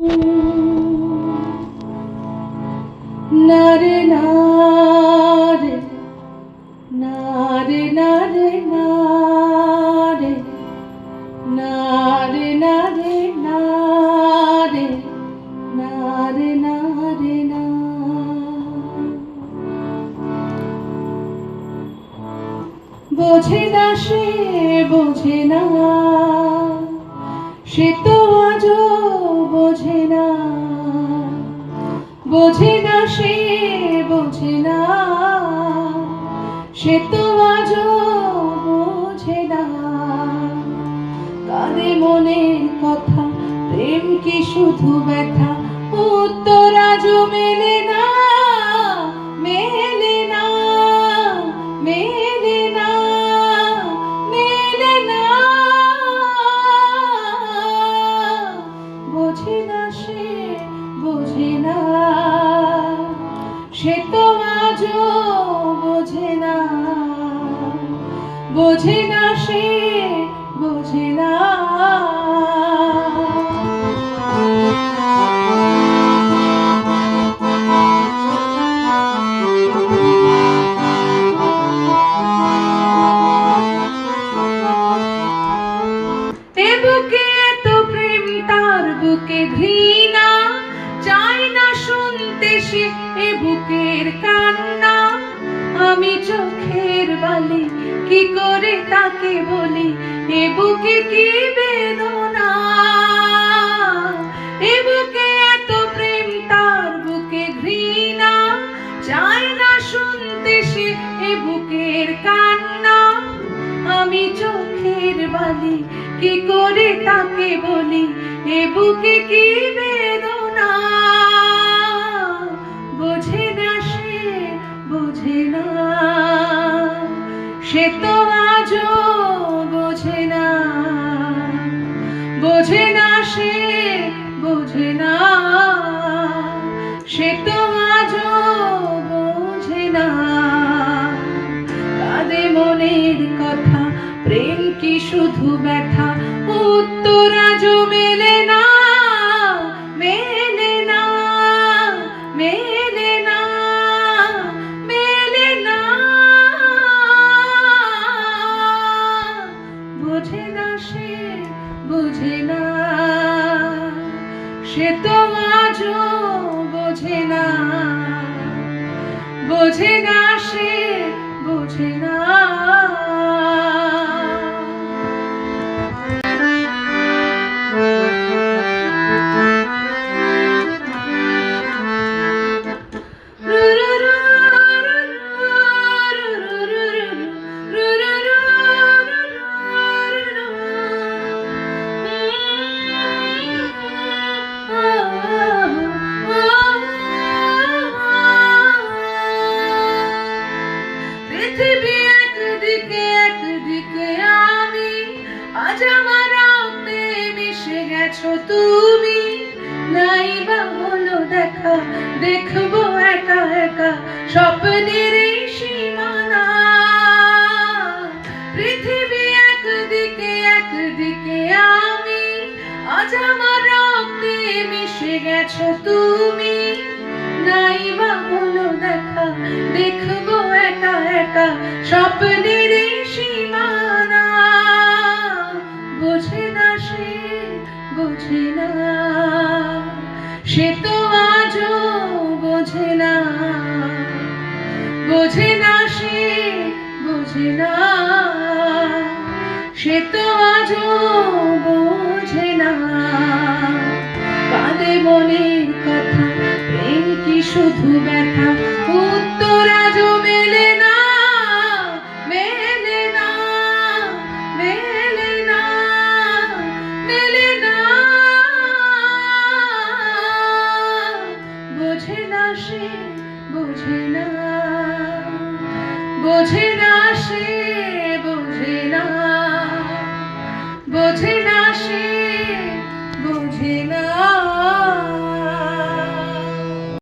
নারে নারে নারে নারে নারে নারে নারে নারে নারে নারে না বোঝে না সে বোঝে না সে তো আজও বোঝে না বোঝে না সে বোঝে না সে তো আজও বোঝে না কাঁদে মনের কথা প্রেম কি শুধু ব্যথা উত্তর আজও মেলে না মেলে না মেলে না মেলে না বোঝে না সে বোঝে না সে তো আজও বোঝে না বোঝে না সে বোঝে না এ বুকে এত প্রেম তার বুকে ঘৃণা চাই না শুনতে সে এ বুকের কান্না আমি চোখের বালি কি করে তাকে বলি এ বুকে কি বেদনা এ বুকে এত প্রেম তার বুকে ঘৃণা চাই না শুনতে সে এ বুকের কান্না আমি চোখের বালি কি করে তাকে বলি এ বুকে কি বেদনা বোঝে না সে বোঝে না সে তো আজও বোঝে না বোঝে না সে বোঝে না সে তো আজও বোঝে না কাঁদে মনের কথা প্রেম কি শুধু ব্যথা উত্তর আজও মেলে না মেলে না মেলে না মেলে না বোঝে না সে বোঝে না সে তো আজও বোঝে না বোঝে না সে বোঝে না পৃথিবী একদিকে একদিকে আমি আজ আমার রক্তে মিশে গেছো তুমি নাই বা হলো দেখা দেখবো একা একা স্বপ্নের এই সীমানা পৃথিবী একদিকে একদিকে আমি আজ আমার রক্তে মিশে গেছো তুমি নাই বা হলো দেখা দেখবো একা একা স্বপ্নের এই সীমানা বোঝে না সে বোঝে না সে তো আজও বোঝে না বোঝে না সে বোঝে না সে তো আজও বোঝে না কাঁদে মনের কথা প্রেম কি শুধু ব্যথা উত্তর আজও মেলে না মেলে না মেলে না মেলে না বোঝে না সে বোঝে না বোঝে না সে বোঝে না বোঝে না সে